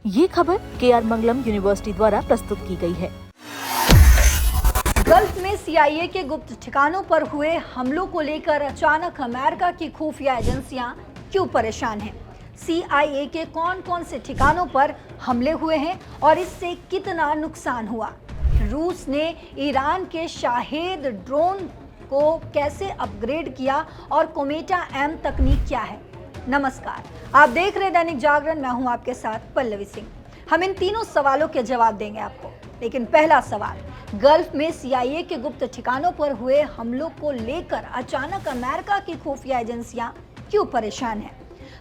ये खबर KR मंगलम university द्वारा प्रस्तुत की गई है। गल्फ में CIA के गुप्त ठिकानों पर हुए हमलों को लेकर अचानक अमेरिका की खुफिया एजेंसियां क्यों परेशान हैं? CIA के कौन कौन से ठिकानों पर हमले हुए हैं और इससे कितना नुकसान हुआ? रूस ने ईरान के शाहेद ड्रोन को कैसे अपग्रेड किया और कोमेटा M तकनीक क्या है? नमस्कार, आप देख रहे दैनिक जागरण। मैं हूं आपके साथ पल्लवी सिंह। हम इन तीनों सवालों के जवाब देंगे आपको, लेकिन पहला सवाल, गल्फ में CIA के गुप्त ठिकानों पर हुए हमलों को लेकर अचानक अमेरिका की खुफिया एजेंसियां क्यों परेशान हैं?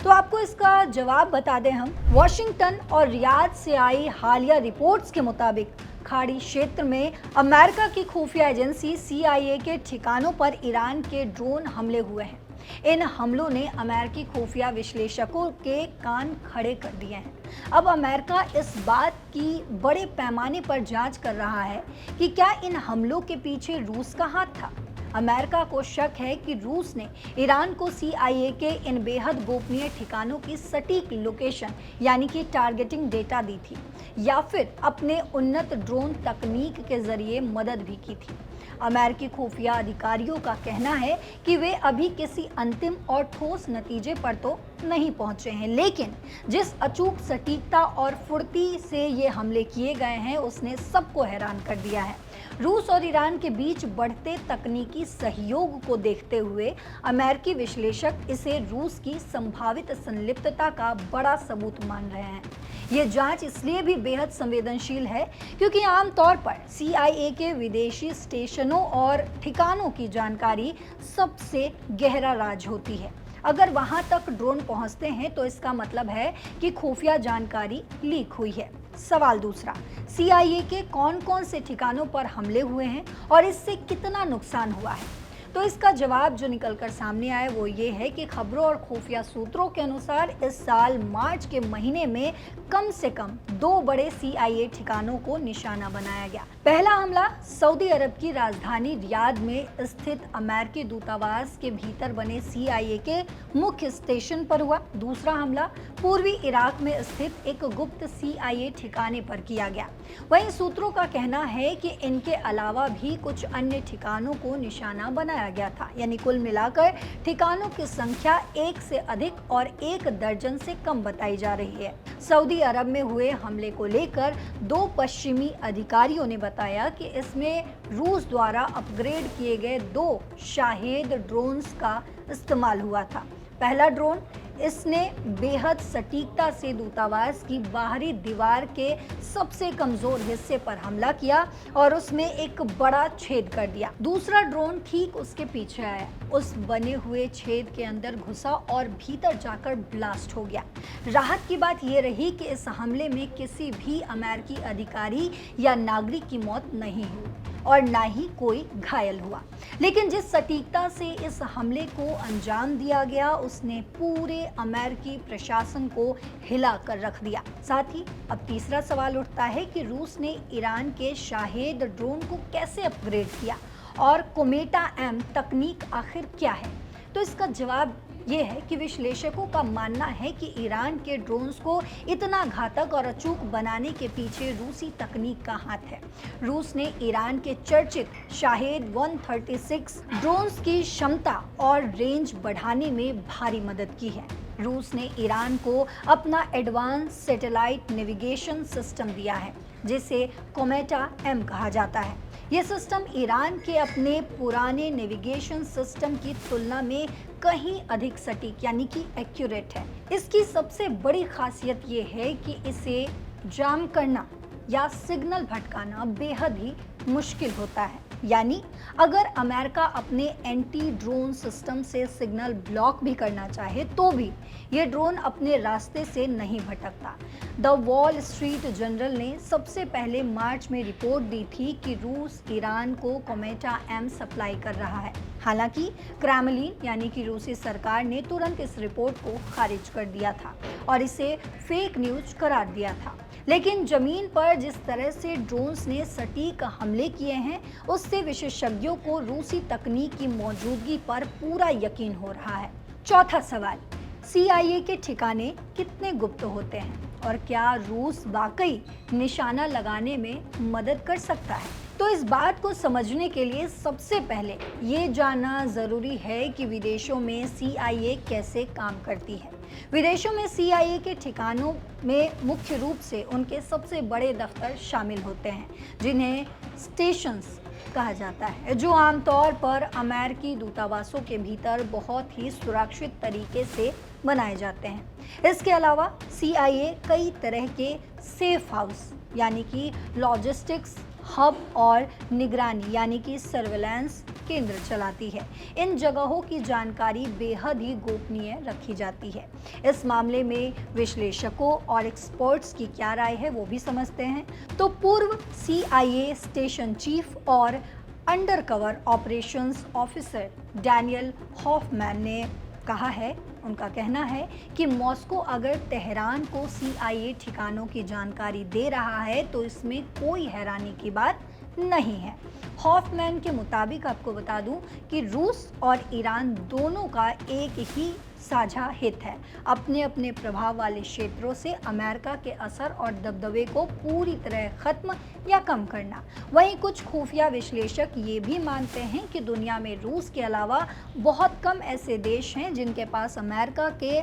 तो आपको इसका जवाब बता दें हम। वॉशिंगटन और रियाद से आई हालिया रिपोर्ट्स के मुताबिक खाड़ी क्षेत्र में अमेरिका की खुफिया एजेंसी CIA के ठिकानों पर ईरान के ड्रोन हमले हुए हैं। इन हमलों ने अमेरिकी खुफिया विश्लेषकों के कान खड़े कर दिए हैं। अब अमेरिका इस बात की बड़े पैमाने पर जांच कर रहा है कि क्या इन हमलों के पीछे रूस का हाथ था। अमेरिका को शक है कि रूस ने ईरान को CIA के इन बेहद गोपनीय ठिकानों की सटीक लोकेशन यानी कि टारगेटिंग डेटा दी थी या फिर अपने उन्नत ड्रोन तकनीक के जरिए मदद भी की थी। अमेरिकी खुफिया अधिकारियों का कहना है कि वे अभी किसी अंतिम और ठोस नतीजे पर तो नहीं पहुंचे हैं, लेकिन जिस अचूक सटीकता और फुर्ती से ये हमले किए गए हैं उसने सबको हैरान कर दिया है। रूस और ईरान के बीच बढ़ते तकनीकी सहयोग को देखते हुए अमेरिकी विश्लेषक इसे रूस की संभावित संलिप्तता का बड़ा सबूत मान रहे हैं। ये जांच इसलिए भी बेहद संवेदनशील है क्योंकि आमतौर पर CIA के विदेशी स्टेशनों और ठिकानों की जानकारी सबसे गहरा राज होती है। अगर वहां तक ड्रोन पहुंचते हैं तो इसका मतलब है कि खुफिया जानकारी लीक हुई है। सवाल दूसरा, CIA के कौन कौन से ठिकानों पर हमले हुए हैं और इससे कितना नुकसान हुआ है? तो इसका जवाब जो निकलकर सामने आया वो ये है कि खबरों और खुफिया सूत्रों के अनुसार इस साल मार्च के महीने में कम से कम 2 बड़े CIA ठिकानों को निशाना बनाया गया। पहला हमला सऊदी अरब की राजधानी रियाद में स्थित अमेरिकी दूतावास के भीतर बने CIA के मुख्य स्टेशन पर हुआ। दूसरा हमला पूर्वी इराक में स्थित एक गुप्त CIA ठिकाने पर किया गया। वहीं सूत्रों का कहना है कि इनके अलावा भी कुछ अन्य ठिकानों को निशाना बनाया गया था, यानी कुल मिलाकर ठिकानों की संख्या 1 से अधिक और 1 दर्जन से कम बताई जा रही है। सऊदी अरब में हुए हमले को लेकर 2 पश्चिमी अधिकारियों ने बताया कि इसमें रूस द्वारा अपग्रेड किए गए 2 शाहेद ड्रोन्स का इस्तेमाल हुआ था। पहला ड्रोन, इसने बेहद सटीकता से दूतावास की बाहरी दीवार के सबसे कमजोर हिस्से पर हमला किया और उसमें एक बड़ा छेद कर दिया। दूसरा ड्रोन ठीक उसके पीछे आया, उस बने हुए छेद के अंदर घुसा और भीतर जाकर ब्लास्ट हो गया। राहत की बात यह रही कि इस हमले में किसी भी अमेरिकी अधिकारी या नागरिक की मौत नहीं हुई और ना ही कोई घायल हुआ, लेकिन जिस सटीकता से इस हमले को अंजाम दिया गया उसने पूरे अमेरिकी प्रशासन को हिला कर रख दिया। साथ ही अब तीसरा सवाल उठता है कि रूस ने ईरान के शाहेद ड्रोन को कैसे अपग्रेड किया और कोमेटा M तकनीक आखिर क्या है? तो इसका जवाब ये है कि विश्लेषकों का मानना है कि ईरान के ड्रोन्स को इतना घातक और अचूक बनाने के पीछे रूसी तकनीक का हाथ है। रूस ने ईरान के चर्चित शाहेद 136 ड्रोन्स की क्षमता और रेंज बढ़ाने में भारी मदद की है। रूस ने ईरान को अपना एडवांस सैटेलाइट नेविगेशन सिस्टम दिया है जिसे कोमेटा M कहा जाता है। यह सिस्टम ईरान के अपने पुराने नेविगेशन सिस्टम की तुलना में कहीं अधिक सटीक यानी कि एक्यूरेट है। इसकी सबसे बड़ी खासियत यह है कि इसे जाम करना या सिग्नल भटकाना बेहद ही मुश्किल होता है, यानी अगर अमेरिका अपने एंटी ड्रोन सिस्टम से सिग्नल ब्लॉक भी करना चाहे तो भी ये ड्रोन अपने रास्ते से नहीं भटकता। द वॉल स्ट्रीट जर्नल ने सबसे पहले मार्च में रिपोर्ट दी थी कि रूस ईरान को कोमेटा M सप्लाई कर रहा है। हालांकि क्रेमलिन यानी कि रूसी सरकार ने तुरंत इस रिपोर्ट को खारिज कर दिया था और इसे फेक न्यूज करार दिया था। लेकिन जमीन पर जिस तरह से ड्रोन्स ने सटीक हमले किए हैं उससे विशेषज्ञों को रूसी तकनीक की मौजूदगी पर पूरा यकीन हो रहा है। चौथा सवाल, CIA के ठिकाने कितने गुप्त होते हैं और क्या रूस वाकई निशाना लगाने में मदद कर सकता है? तो इस बात को समझने के लिए सबसे पहले ये जानना ज़रूरी है कि विदेशों में CIA कैसे काम करती है। विदेशों में CIA के ठिकानों में मुख्य रूप से उनके सबसे बड़े दफ्तर शामिल होते हैं, जिन्हें स्टेशंस कहा जाता है, जो आमतौर पर अमेरिकी दूतावासों के भीतर बहुत ही सुरक्षित तरीके से बनाए जाते हैं। इसके अलावा CIA कई तरह के सेफ हाउस यानी कि लॉजिस्टिक्स हब और निगरानी यानी कि सर्वेलेंस केंद्र चलाती है। इन जगहों की जानकारी बेहद ही गोपनीय रखी जाती है। इस मामले में विश्लेषकों और एक्सपर्ट्स की क्या राय है वो भी समझते हैं। तो पूर्व CIA स्टेशन चीफ और undercover operations officer Daniel Hoffman ने कहा है, उनका कहना है कि मॉस्को अगर तेहरान को CIA ठिकानों की जानकारी दे रहा है तो इसमें कोई हैरानी की बात नहीं है। हॉफमैन के मुताबिक आपको बता दूं कि रूस और ईरान दोनों का एक ही साझा हित है, अपने अपने प्रभाव वाले क्षेत्रों से अमेरिका के असर और दबदबे को पूरी तरह खत्म या कम करना। वहीं कुछ खुफिया विश्लेषक ये भी मानते हैं कि दुनिया में रूस के अलावा बहुत कम ऐसे देश हैं जिनके पास अमेरिका के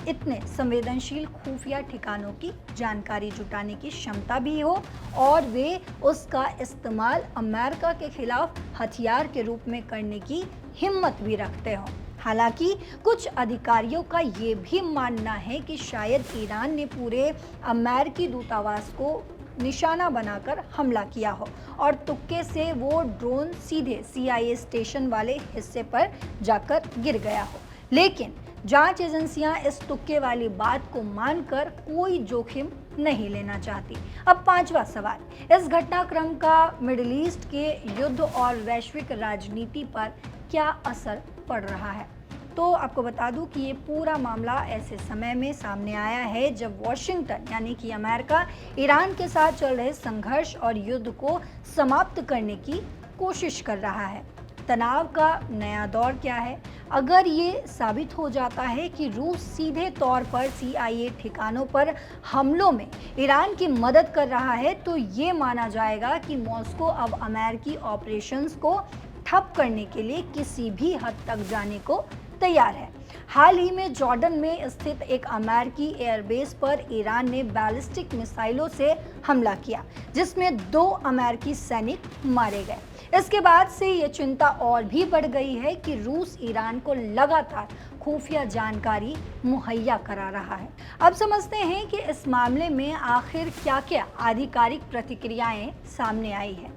इतने संवेदनशील खुफिया ठिकानों की जानकारी जुटाने की क्षमता भी हो और वे उसका इस्तेमाल अमेरिका के खिलाफ हथियार के रूप में करने की हिम्मत भी रखते हो। हालांकि कुछ अधिकारियों का ये भी मानना है कि शायद ईरान ने पूरे अमेरिकी दूतावास को निशाना बनाकर हमला किया हो और तुक्के से वो ड्रोन सीधे CIA स्टेशन वाले हिस्से पर जाकर गिर गया हो। लेकिन जांच एजेंसियां इस तुक्के वाली बात को मानकर कोई जोखिम नहीं लेना चाहती। अब पांचवा सवाल, इस घटनाक्रम का मिडिल ईस्ट के युद्ध और वैश्विक राजनीति पर क्या असर पड़ रहा है? तो आपको बता दूं कि ये पूरा मामला ऐसे समय में सामने आया है जब वॉशिंगटन यानी कि अमेरिका ईरान के साथ चल रहे संघर्ष और युद्ध को समाप्त करने की कोशिश कर रहा है। तनाव का नया दौर क्या है? अगर ये साबित हो जाता है कि रूस सीधे तौर पर CIA ठिकानों पर हमलों में ईरान की मदद कर रहा है तो ये माना जाएगा कि मॉस्को अब अमेरिकी ऑपरेशंस को ठप करने के लिए किसी भी हद तक जाने को तैयार है। हाल ही में जॉर्डन में स्थित एक अमेरिकी एयरबेस पर ईरान ने बैलिस्टिक मिसाइलों से हमला किया, जिसमें 2 अमेरिकी सैनिक मारे गए। इसके बाद से ये चिंता और भी बढ़ गई है कि रूस ईरान को लगातार खुफिया जानकारी मुहैया करा रहा है। अब समझते हैं कि इस मामले में आखिर क्या-क्या आधिकारिक प्रतिक्रियाएं सामने आई है,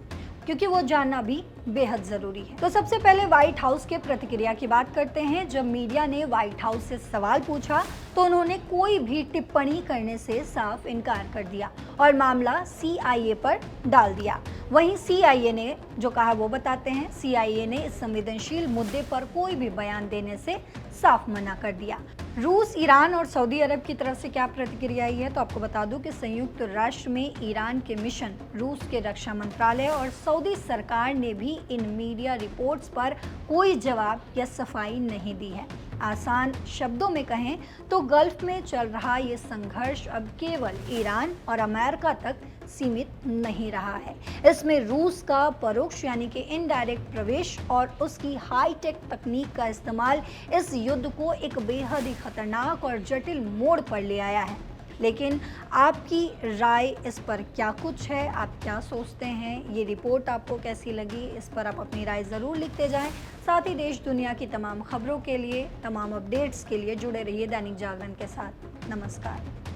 क्योंकि वो जानना भी बेहद ज़रूरी है। तो सबसे पहले व्हाइट हाउस के प्रतिक्रिया की बात करते हैं। जब मीडिया ने व्हाइट हाउस से सवाल पूछा तो उन्होंने कोई भी टिप्पणी करने से साफ इनकार कर दिया और मामला CIA पर डाल दिया। वहीं CIA ने जो कहा वो बताते हैं। CIA ने इस संवेदनशील मुद्दे पर कोई भी बयान देने से साफ मना कर दिया। रूस, ईरान और सऊदी अरब की तरफ से क्या प्रतिक्रिया आई है, तो आपको बता दूं कि संयुक्त राष्ट्र में ईरान के मिशन, रूस के रक्षा मंत्रालय और सऊदी सरकार ने भी इन मीडिया रिपोर्ट्स पर कोई जवाब या सफाई नहीं दी है। आसान शब्दों में कहें तो गल्फ में चल रहा ये संघर्ष अब केवल ईरान और अमेरिका तक सीमित नहीं रहा है। इसमें रूस का परोक्ष यानी कि इनडायरेक्ट प्रवेश और उसकी हाईटेक तकनीक का इस्तेमाल इस युद्ध को एक बेहद ही खतरनाक और जटिल मोड़ पर ले आया है। लेकिन आपकी राय इस पर क्या कुछ है, आप क्या सोचते हैं, ये रिपोर्ट आपको कैसी लगी, इस पर आप अपनी राय ज़रूर लिखते जाएं। साथ ही देश दुनिया की तमाम खबरों के लिए, तमाम अपडेट्स के लिए जुड़े रहिए दैनिक जागरण के साथ। नमस्कार।